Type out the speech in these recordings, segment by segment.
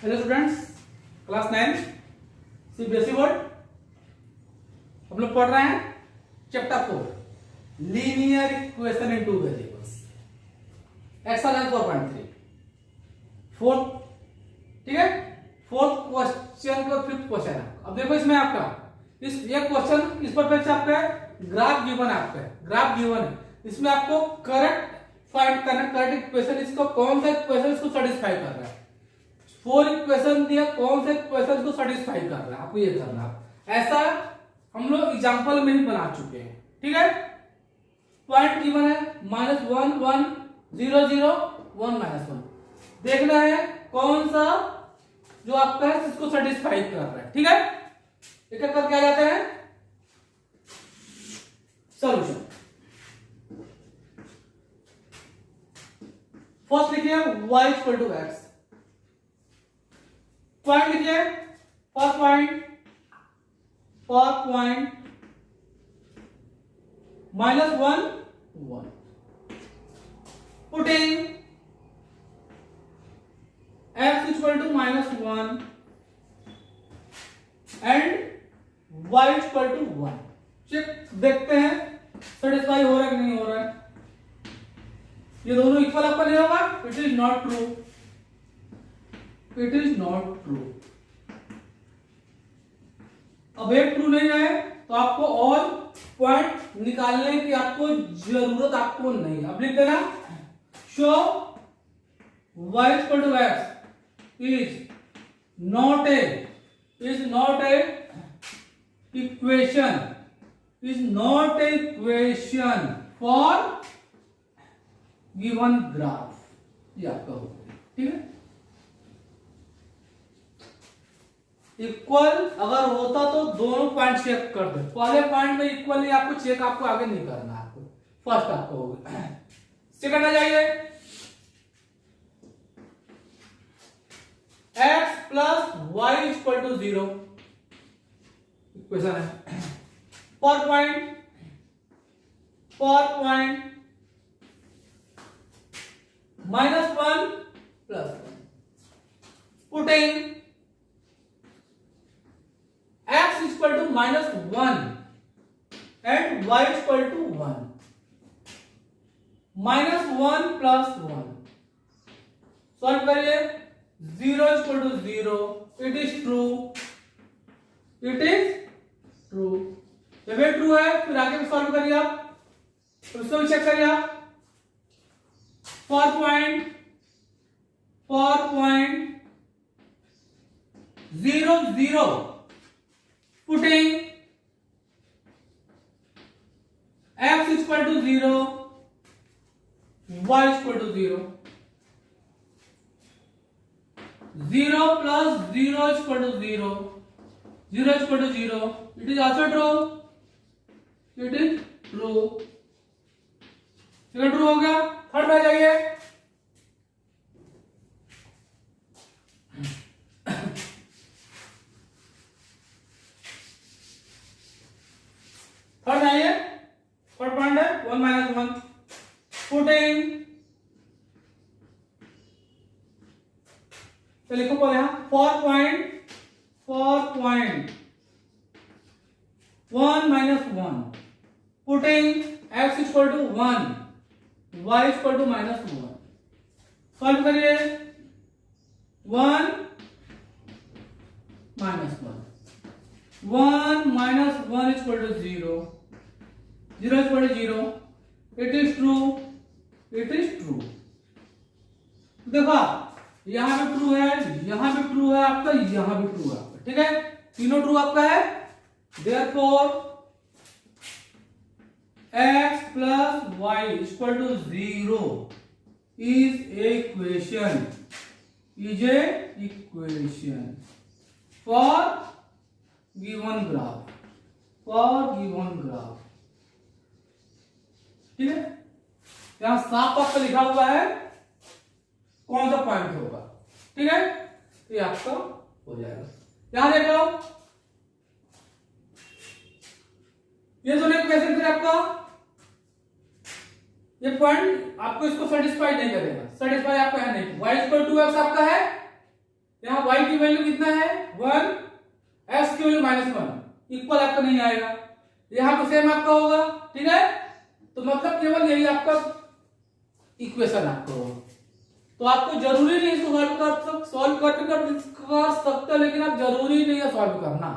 Hello students, class 9 CBSE board. हम लोग पढ़ रहे हैं chapter 4 linear equation in two variables, exercise 4.3 fourth. ठीक है, फोर्थ क्वेश्चन का फिफ्थ क्वेश्चन है। अब देखो इसमें आपका ये क्वेश्चन इस पर आपका ग्राफ गिवन है, आपका ग्राफ गिवन है। इसमें आपको करेक्ट फाइंड करना, करेक्ट इक्वेशन, इसको कौन सा इक्वेशन इसको सेटिस्फाई कर रहा है। 4 इक्वेशन दिया, कौन से इक्वेशन को सेटिस्फाई कर रहा है, आपको ये करना है। ऐसा हम लोग एग्जांपल में ही बना चुके हैं। ठीक है, पॉइंट गिवन है -1 1 0 0 1 -1। देखना है कौन सा जो आपका है इसको सेटिस्फाई कर रहा है। ठीक है, एक एक करके आ जाते हैं सॉल्यूशन। फर्स्ट लिखिए y = x। पॉइंट लिखिए, first point -1 1। Putting x = -1 and y = 1। Check देखते हैं सेटिस्फाई हो रहा है कि नहीं हो रहा है। ये दोनों इक्वल आपका नहीं होगा, it is not true, it is not true. अब एक ट्रू नहीं है तो आपको और पॉइंट निकालने की आपको जरूरत आपको नहीं। अब लिख देना show y = x is not a equation for given graph। ये आपका हो गया। ठीक है, इक्वल अगर होता तो दोनों पॉइंट चेक कर दे। पहले पॉइंट में इक्वल नहीं, आपको चेक आपको आगे नहीं करना, आपको फर्स्ट आपको हो गया। सेकंड आ जाइए, x + y = 0 इक्वेशन है। पर point -1 +1 putting x = -1 and y = 1 -1 + 1 solve करिए। 0 = 0, it is true, it is true. जब ये ट्रू है फिर आगे भी सॉल्व करिए आप, फिर उसको भी चेक करिए आप। For point 0 0 putting x = 0 y = 0 0 + 0 = 0 0 = 0, it is also true, it is true। Second true हो गया। थर्ड में जाइए, थर्ड आइए, थर्ड पॉइंट है 1 -1 पुटिंग। तो लिखो पहले यहां for point 1 -1 putting x = 1 y = -1। Solve करिए। 1 -1 1 -1 = 0 0 = 0, it is true, it is true. देखो यहां भी ट्रू है, यहां भी ट्रू है आपका, यहां भी ट्रू है आपका। ठीक है, तीनों ट्रू आपका है। Therefore x + y = 0 is a equation for given graph, ठीक है। यहां साफ आपका लिखा हुआ है कौन सा पॉइंट होगा। ठीक है, ये आपका हो जाएगा। यहां देख लो, ये दोनों इक्वेशन फिर आपका ये पॉइंट आपको इसको सेटिस्फाई नहीं करेगा, सेटिस्फाई आपका है नहीं। y = 2x आपका है, यहाँ y की वैल्यू कितना है 1, x की वैल्यू -1, इक्वल आपका नहीं आएगा। यहाँ तो सेम आपका होगा, ठीक है। तो मतलब केवल यही आपका इक्वेशन आपका होगा। तो आपको जरूरी नहीं सॉल्व कर सकते, लेकिन आप जरूरी नहीं है सॉल्व करना,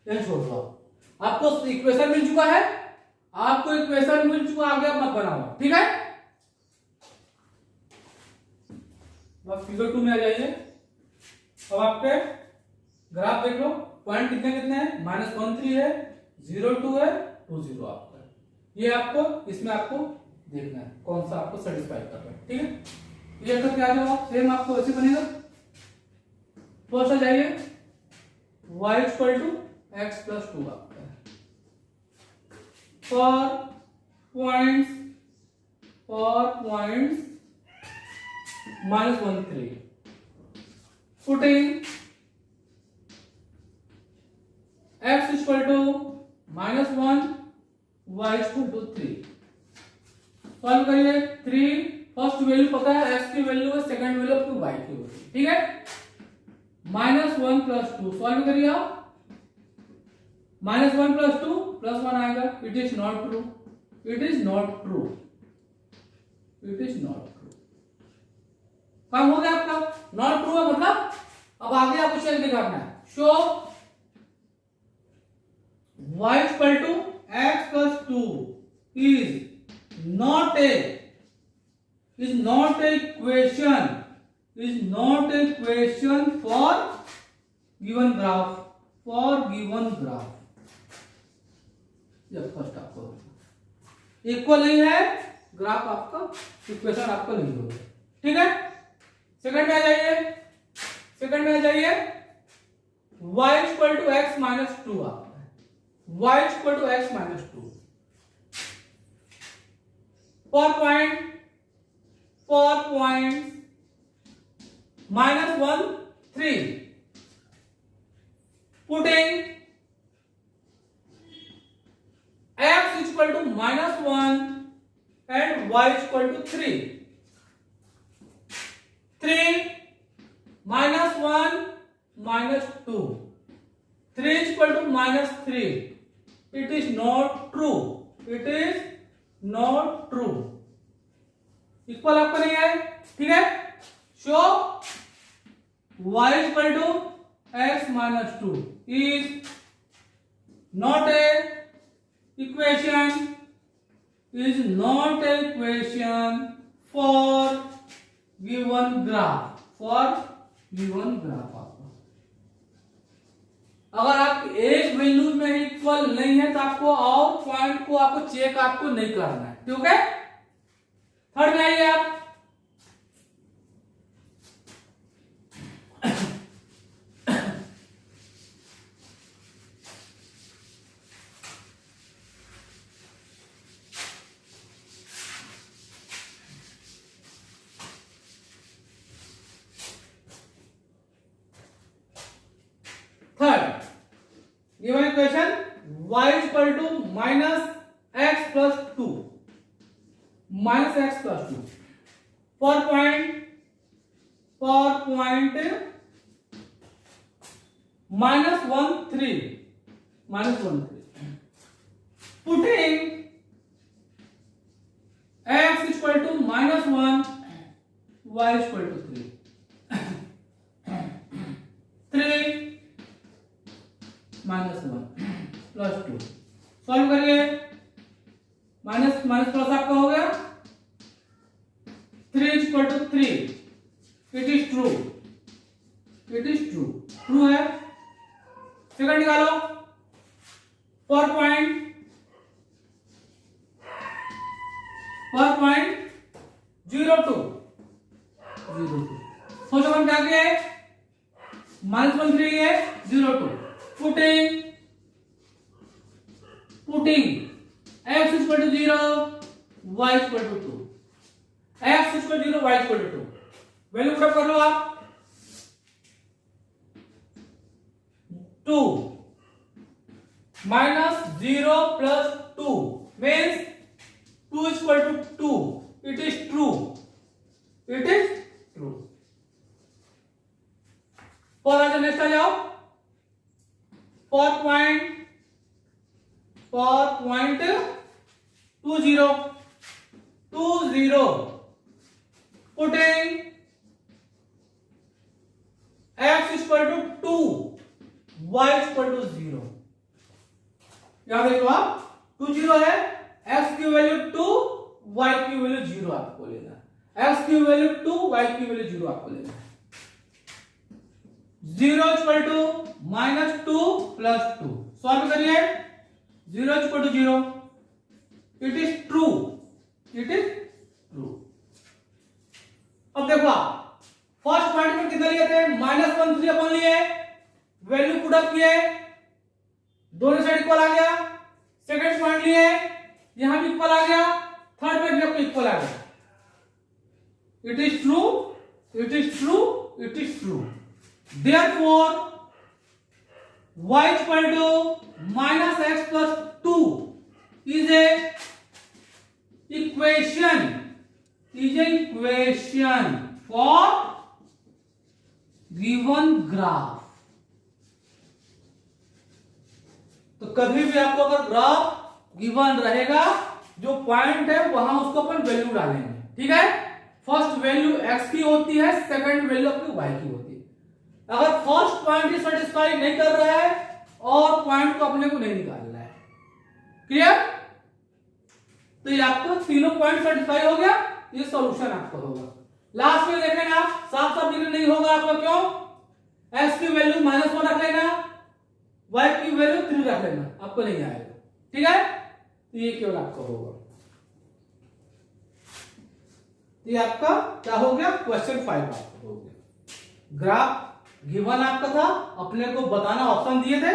यही छोड़ दो। आपको इक्वेशन मिल चुका है, आपको इक्वेशन मिल चुका, आगे आप मत बनाओ, ठीक है। अब फिगर 2 में आ जाइए। अब आपके ग्राफ देख लो, पॉइंट कितने कितने हैं, -13 है, 02 है, 20 आपका। ये आपको इसमें आपको देखना है कौन सा आपको सेटिस्फाई कर रहा है, ठीक है। ये करके आ जाओ आप, सेम आपको ऐसे बनेगा। फर्स्ट आ जाइए, y = x + 2 आपका है। For points -13 putting x = -1, y = 3। Solve करिए। 3 फर्स्ट वैल्यू पता है, x की वैल्यू है, सेकंड वैल्यू आपकी y की होगी, ठीक है। -1 + 2 सॉल्व करिए आप। -1 + 2 +1 आएगा। It is not true, it is not true, it is not true. काम हो गया आपका, नॉट ट्रू है मतलब अब आगे आपको चल के करना है। Show y = x + 2 is not a equation for given graph, ये फर्स्ट आपको इक्वल नहीं है, ग्राफ आपका इक्वेशन आपका नहीं होगा, ठीक है। सेकंड में आ जाइए, y = x - 2 आपका है, y = x - 2 4 points -1, 3 putting x = -1 and y = 3 3 -1 -2 3 = -3। it is not true, it is not true। Equal आपको नहीं है, ठीक है। Show y = x - 2 is not a equation, for given graph, आपको अगर आप एक वैल्यू में इक्वल नहीं है तो आपको और पॉइंट को आपको चेक आपको नहीं करना है, ठीक है। थर्ड में आइए आप। Third given equation y = -x + 2 -x + 2 for point -1 3 putting x = -1, y = 3 3 -1 + 2 solve करिए। माइनस प्लस आपका हो गया। 3 = 3। It is true, it is true, true है। सेकंड निकालो। 4.02 सोचो हम क्या किए, -1 है 02 putting x = 0 y = 2 x = 0 y = 2 value put कर लो आप। 2 -0 + 2 means 2 = 2। it is true, it is true। For आ जाओ, नेक्स्ट आ जाओ, for point 20 putting x equal to 2 y equal to 0। यहां देखो आप 20 है, x की वैल्यू 2 y की वैल्यू 0 आपको लेना है, x की वैल्यू 2 y की वैल्यू 0 आपको लेना है। 0 इक्वल टू -2 + 2 सॉल्व करिए। 0 equal to 0, it is true, it is true. अब देखो आप फर्स्ट पॉइंट में कितना लिए थे, -1 अपन लिए, वैल्यू पुट अप किए, दोनों साइड इक्वल आ गया। सेकंड पॉइंट लिए, यहां भी इक्वल आ गया, थर्ड पॉइंट में इक्वल आ गया। It is true, it is true, it is true. Therefore y equal to -x + 2 is a equation for given graph. तो कभी भी आपको अगर ग्राफ गिवन रहेगा, जो पॉइंट है वहां उसको अपन वैल्यू डालेंगे, ठीक है। फर्स्ट वैल्यू x की होती है, सेकंड वैल्यू अपनी y की होती है। अगर फर्स्ट पॉइंट ही सेटिस्फाई नहीं कर रहा है और पॉइंट को अपने को नहीं निकालना है, क्लियर। तो ये आपको तीनों पॉइंट सेटिस्फाई हो गया, ये सॉल्यूशन आपका होगा। लास्ट में देखें आप, साफ साफ लिखना नहीं होगा आपका, क्यों, x की वैल्यू -1 रख लेना, y की वैल्यू 3 रख लेना, आपको नहीं आएगा, ठीक है। तो ये केवल आपका होगा। ये आपका क्या हो गया, क्वेश्चन 5 आपका हो गया। ग्राफ गिवन आपका था, अपने को बताना ऑप्शन दिए थे,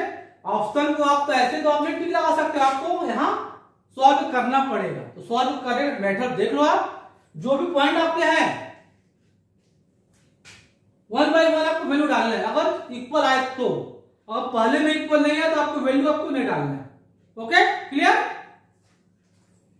ऑप्शन को आप तो ऐसे तो आप नहीं टिक लगा सकते, आपको यहाँ सॉल्व करना पड़ेगा। तो सॉल्व करने का मेथड देख लो आप, जो भी पॉइंट आपके हैं 1 बाय 1 आपको वैल्यू डालना है। अगर इक्वल आए तो, और पहले में इक्वल नहीं है तो आपको वैल्यू आपको नहीं डालना है। Okay, clear.